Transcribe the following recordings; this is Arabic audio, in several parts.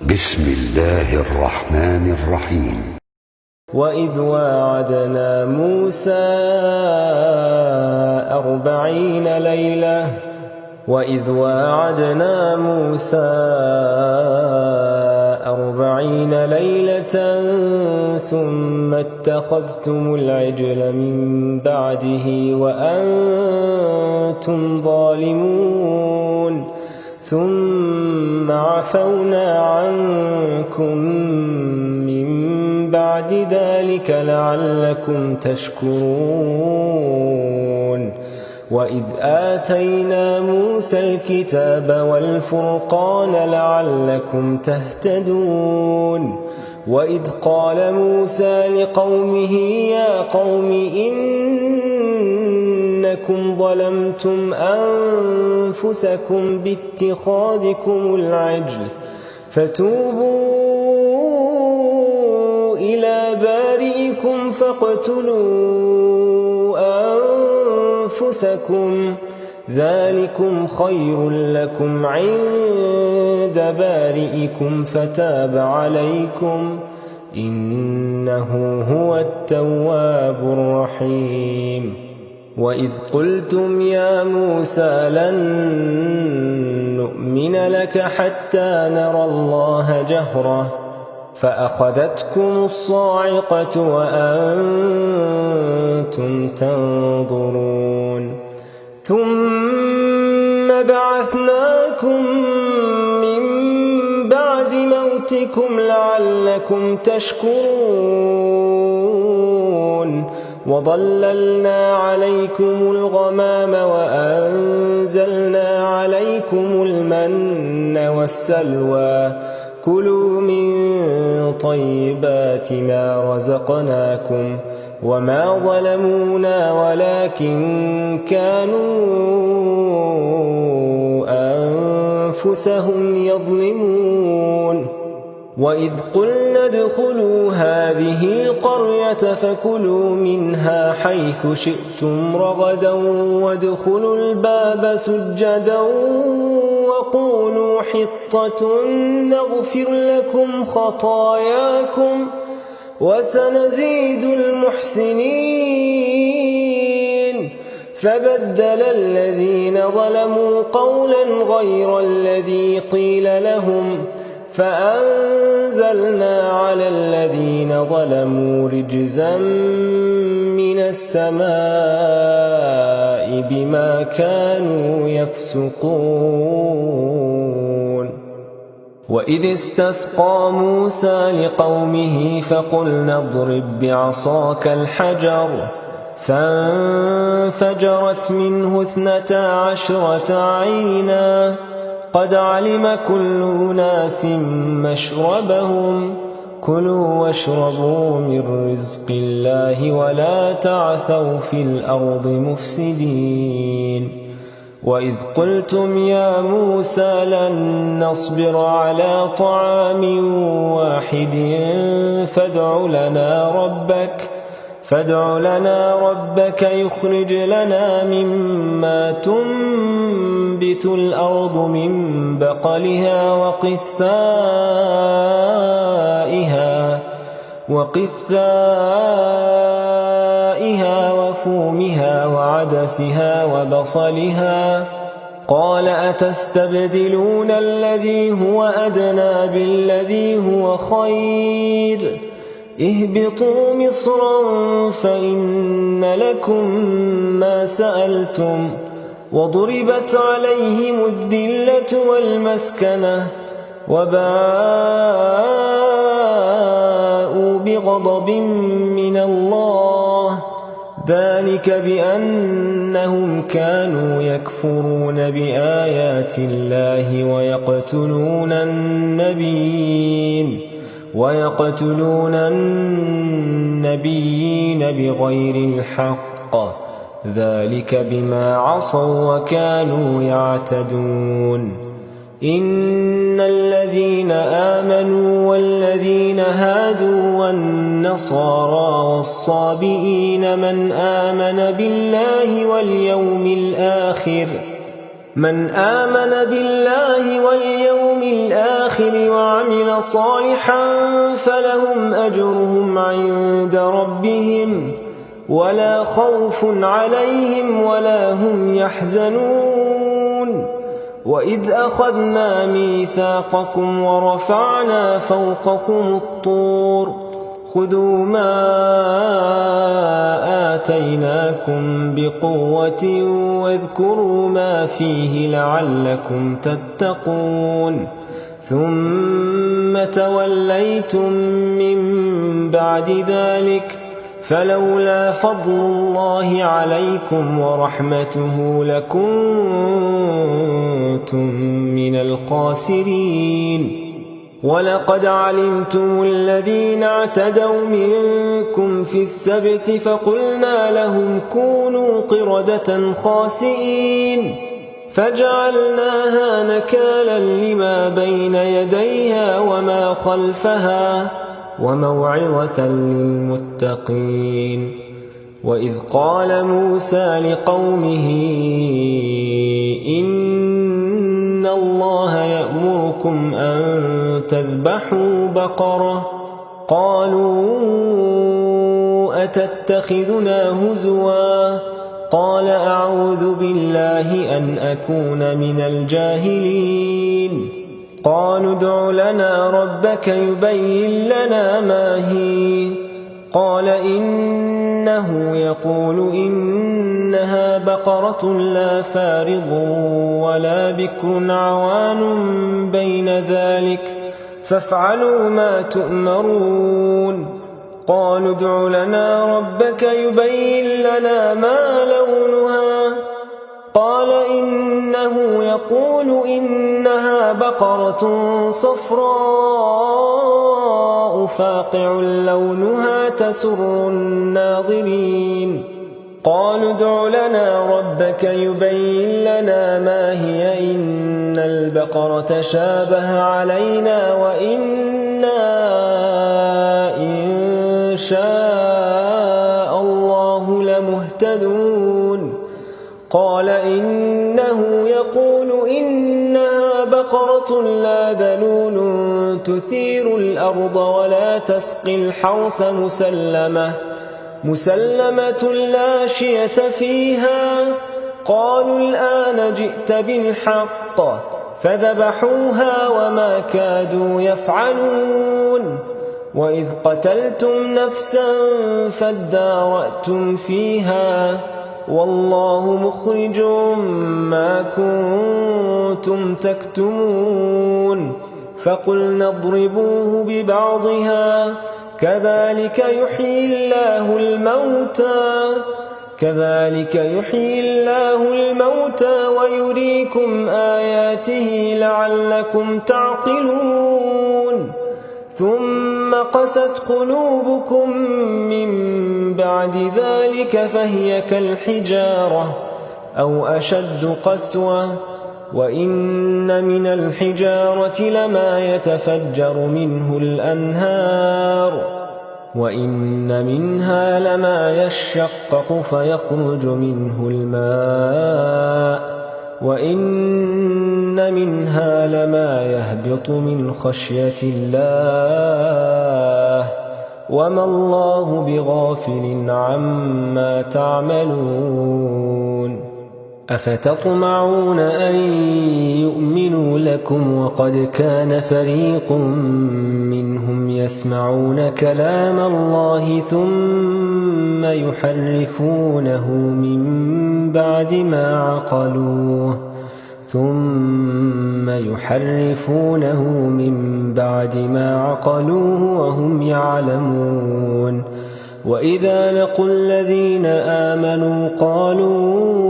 بسم الله الرحمن الرحيم. وإذ واعدنا موسى 40 ليلة ثم اتخذتم العجل من بعده وأنتم ظالمون ثم عفونا عنكم من بعد ذلك لعلكم تشكرون. وإذ آتينا موسى الكتاب والفرقان لعلكم تهتدون. وإذ قال موسى لقومه يا قوم إنكم ظلمتم أنفسكم باتخاذكم العجل فتوبوا إلى بارئكم فاقتلوا أنفسكم ذلكم خير لكم عند بارئكم فتاب عليكم إنه هو التواب الرحيم. وإذ قلتم يا موسى لن نؤمن لك حتى نرى الله جهرة فأخذتكم الصاعقة وأنتم تنظرون ثم بعثناكم من بعد موتكم لعلكم تشكرون. وظللنا عليكم الغمام وأنزلنا عليكم المن والسلوى كلوا من طيبات ما رزقناكم وما ظلمونا ولكن كانوا أنفسهم يظلمون. وإذ قلنا ادخلوا هذه القرية فكلوا منها حيث شئتم رغدا وادخلوا الباب سجدا وقولوا حطة نغفر لكم خطاياكم وسنزيد المحسنين. فبدل الذين ظلموا قولا غير الذي قيل لهم فأنزلنا على الذين ظلموا رجزا من السماء بما كانوا يفسقون. وإذ استسقى موسى لقومه فقلنا اضرب بعصاك الحجر فانفجرت منه 12 عينا قد علم كل أناس مشربهم كلوا واشربوا من رزق الله ولا تعثوا في الأرض مفسدين. وإذ قلتم يا موسى لن نصبر على طعام واحد فادع لنا ربك يخرج لنا مما تنبت الأرض من بقلها وقثائها وفومها وعدسها وبصلها قال أتستبدلون الذي هو أدنى بالذي هو خير اهبطوا مصرا فإن لكم ما سألتم وضربت عليهم الذلة والمسكنة وباءوا بغضب من الله ذلك بأنهم كانوا يكفرون بآيات الله ويقتلون النبيين بغير الحق ذلك بما عصوا وكانوا يعتدون. إن الذين آمنوا والذين هادوا والنصارى والصابئين من آمن بالله واليوم الآخر من آمن بالله واليوم الآخر وعمل صالحا فلهم أجرهم عند ربهم ولا خوف عليهم ولا هم يحزنون. وإذ أخذنا ميثاقكم ورفعنا فوقكم الطور خذوا ما آتيناكم بقوة واذكروا ما فيه لعلكم تتقون. ثم توليتم من بعد ذلك فلولا فضل الله عليكم ورحمته لكنتم من الخاسرين. ولقد علمتم الذين اعتدوا منكم في السبت فقلنا لهم كونوا قردة خاسئين فجعلناها نكالا لما بين يديها وما خلفها وموعظة للمتقين. وإذ قال موسى لقومه إن الله يأمركم أن تذبحوا بقرة قالوا أتتخذنا هزوا قال أعوذ بالله أن أكون من الجاهلين. قالوا ادع لنا ربك يبين لنا ما هي قال إنه يقول إنها بقرة لا فارض ولا بكر عوان بين ذلك فافعلوا ما تؤمرون. قالوا ادع لنا ربك يبين لنا ما لونها قال إنه يقول إنها بقرة صفراء فاقع لونها تسر الناظرين. قالوا ادع لنا ربك يبين لنا ما هي إن البقرة شابه علينا وإنا إن شاء الله لمهتدون. قال إنه يقول إنها بقرة لا ذلول تثير الأرض ولا تسقي الحرث مسلمة لا شية فيها. قالوا الآن جئت بالحق فذبحوها وما كادوا يفعلون. وإذ قتلتم نفسا فادارأتم فيها والله مخرج ما كنتم تكتمون. فقلنا اضربوه ببعضها كذلك يحيي الله الموتى ويريكم آياته لعلكم تعقلون. ثم قست قلوبكم من بعد ذلك فهي كالحجارة أو أشد قسوة وإن من الحجارة لما يتفجر منه الأنهار وإن منها لما يشقق فيخرج منه الماء وإن منها لما يهبط من خشية الله وما الله بغافل عما تعملون. أفتطمعون أن يؤمنوا لكم وقد كان فريق منهم يسمعون كلام الله ثم يحرفونه من بعد ما عقلوه وهم يعلمون. وإذا لقوا الذين آمنوا قالوا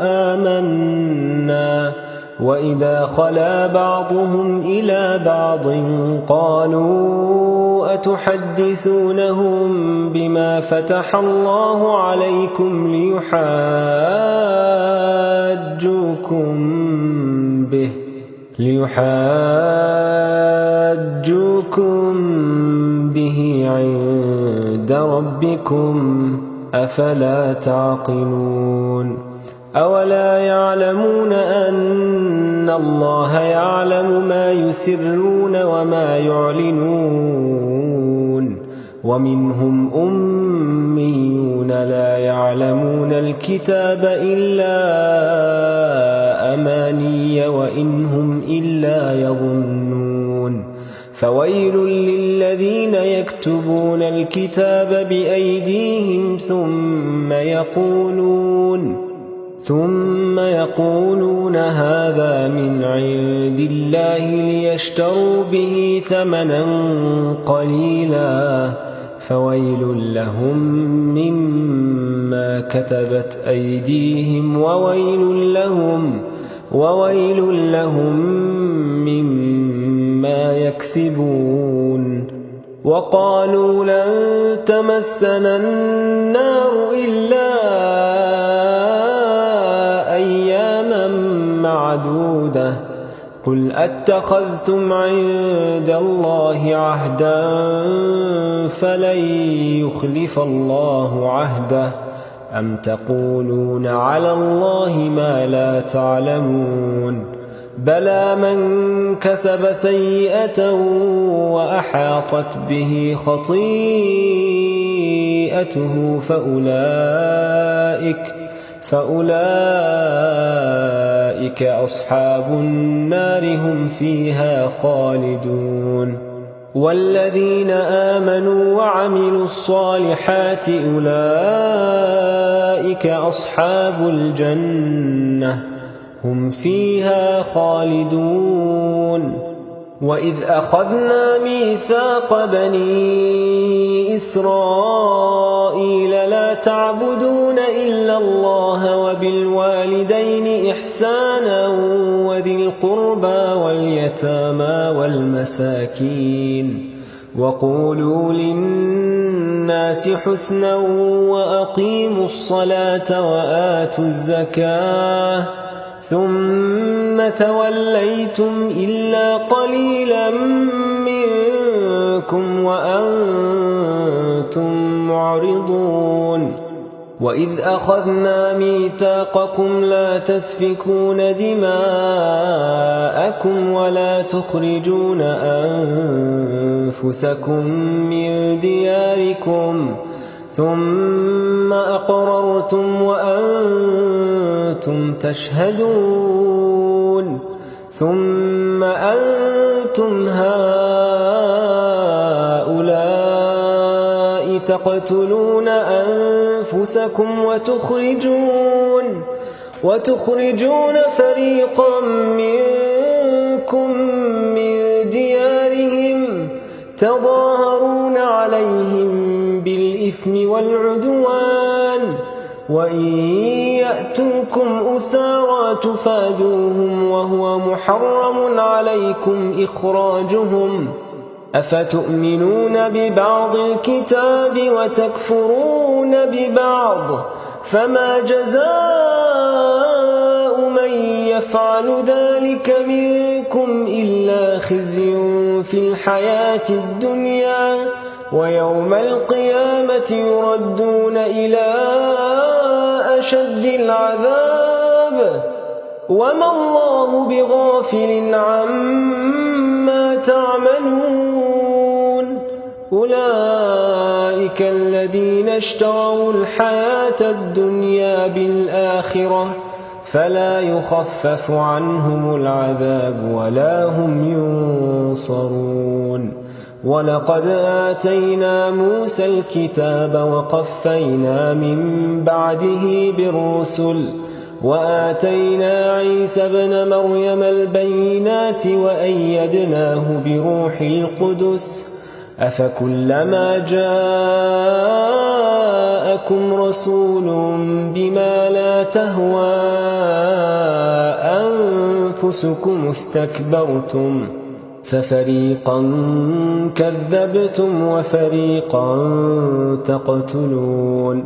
آمنا وإذا خلا بعضهم إلى بعض قالوا أتحدثونهم بما فتح الله عليكم ليحاجوكم به عند ربكم أفلا تعقلون. أولا يعلمون أن الله يعلم ما يسرون وما يعلنون ومنهم أميون لا يعلمون الكتاب إلا أماني وإن هم إلا يظنون فويل للذين يكتبون الكتاب بأيديهم ثم يقولون هذا من عند الله ليشتروا به ثمنا قليلا فويل لهم مما كتبت أيديهم وويل لهم مما يكسبون وقالوا لن تمسنا النار إلا أياما معدودة قل أتخذتم عند الله عهدا فلن يخلف الله عهده أم تقولون على الله ما لا تعلمون بلى من كسب سيئة وأحاطت به خطيئته فأولئك أصحاب النار هم فيها خالدون والذين آمنوا وعملوا الصالحات أولئك أصحاب الجنة هم فيها خالدون وإذ أخذنا ميثاق بني إسرائيل لا تعبدون إلا الله وبالوالدين إحسانا وذي القربى واليتامى والمساكين وقولوا للناس حسنا وأقيموا الصلاة وآتوا الزكاة ثم توليتم إلا قليلا منكم وأنتم معرضون وإذ أخذنا ميثاقكم لا تسفكون دماءكم ولا تخرجون أنفسكم من دياركم ثم أقررتم وأنتم تشهدون ثم أنتم هؤلاء تقتلون أنفسكم وتخرجون فريقا منكم من ديارهم تظاهرون عليهم بالإثم والعدوان وإن يأتوكم أسارى تفادوهم وهو محرم عليكم إخراجهم أفتؤمنون ببعض الكتاب وتكفرون ببعض فما جزاء من يفعل ذلك منكم إلا خزي في الحياة الدنيا ويوم القيامة يردون إلى أشد العذاب وما الله بغافل عما تعملون أولئك الذين اشتروا الحياة الدنيا بالآخرة فلا يخفف عنهم العذاب ولا هم ينصرون ولقد آتينا موسى الكتاب وقفينا من بعده بالرسل وآتينا عيسى ابن مريم البينات وأيدناه بروح القدس أفكلما جاءكم رسول بما لا تهوى أنفسكم استكبرتم ففريقا كذبتم وفريقا تقتلون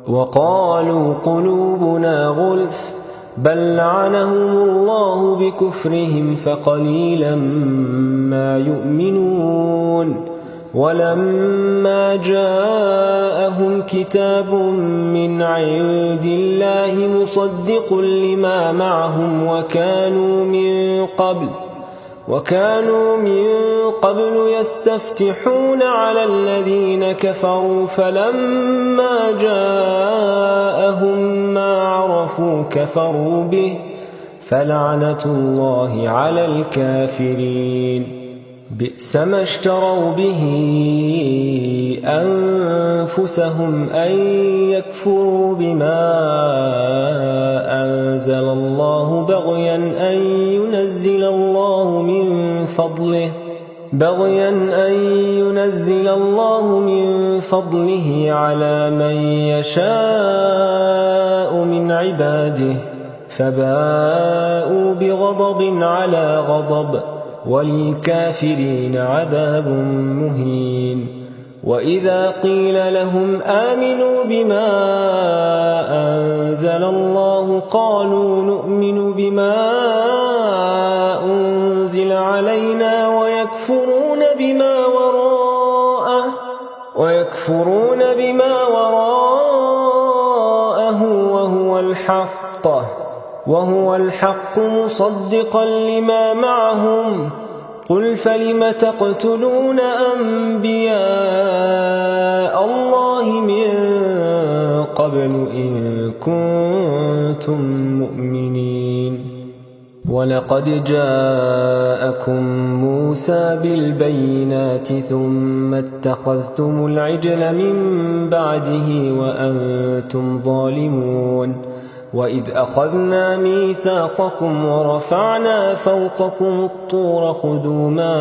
وقالوا قلوبنا غلف بل لعنهم الله بكفرهم فقليلا ما يؤمنون ولما جاءهم كتاب من عند الله مصدق لما معهم وكانوا من قبل يستفتحون على الذين كفروا فلما جاءهم ما عرفوا كفروا به فلعنة الله على الكافرين. بئس ما اشتروا به أنفسهم أن يكفروا بما أنزل الله بغيا أن ينزل الله من فضله على من يشاء من عباده فباءوا بغضب على غضب وللكافرين عذاب مهين. وإذا قيل لهم آمنوا بما أنزل الله قالوا نؤمن بما أنزل علينا ويكفرون بما وراءه وهو الحق مصدقا لما معهم. قل فلم تقتلون أنبياء الله من قبل إن كنتم مؤمنين. ولقد جاءكم موسى بالبينات ثم اتخذتم العجل من بعده وأنتم ظالمون. وإذ أخذنا ميثاقكم ورفعنا فوقكم الطور خذوا ما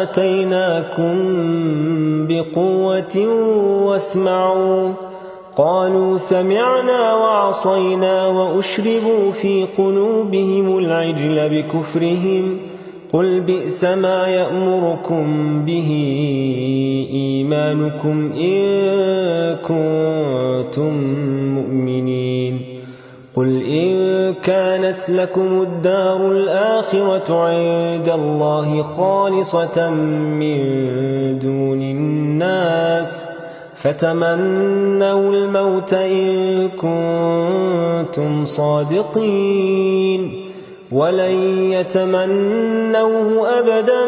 آتيناكم بقوة واسمعوا. قالوا سمعنا وعصينا وأشربوا في قلوبهم العجل بكفرهم. قل بئس ما يأمركم به إيمانكم إن كنتم مؤمنين. قل إن كانت لكم الدار الآخرة عند الله خالصة من دون الناس فتمنوا الموت إن كنتم صادقين ولن يتمنوه أبدا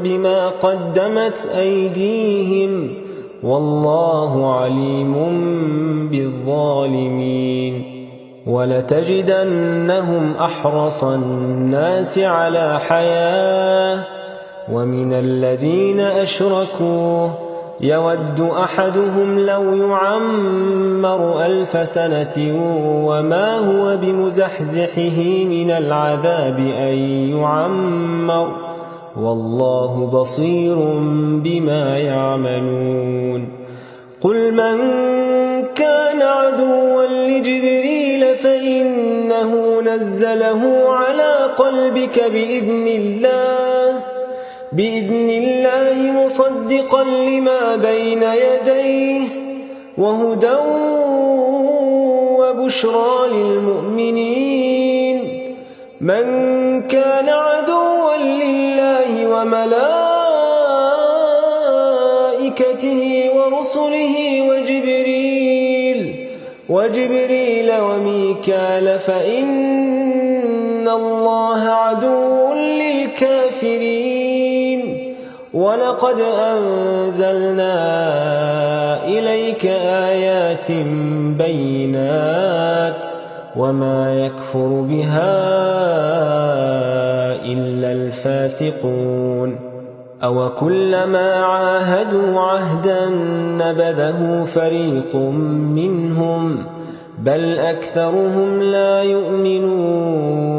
بما قدمت أيديهم والله عليم بالظالمين. ولتجدنهم أحرص الناس على حياة ومن الذين أشركوا يود أحدهم لو يعمر 1000 سنة وما هو بمزحزحه من العذاب أن يعمر والله بصير بما يعملون. قل من كان عدوا لجبريل فإنه نزله على قلبك بإذن الله مصدقا لما بين يديه وهدى وبشرى للمؤمنين. من كان عدوا لله وملائكته ورسله وجبريل وميكال فإن الله عدو للكافرين. ولقد أنزلنا إليك آيات بينات وما يكفر بها إلا الفاسقون. أوكلما عاهدوا عهدا نبذه فريق منهم بل أكثرهم لا يؤمنون.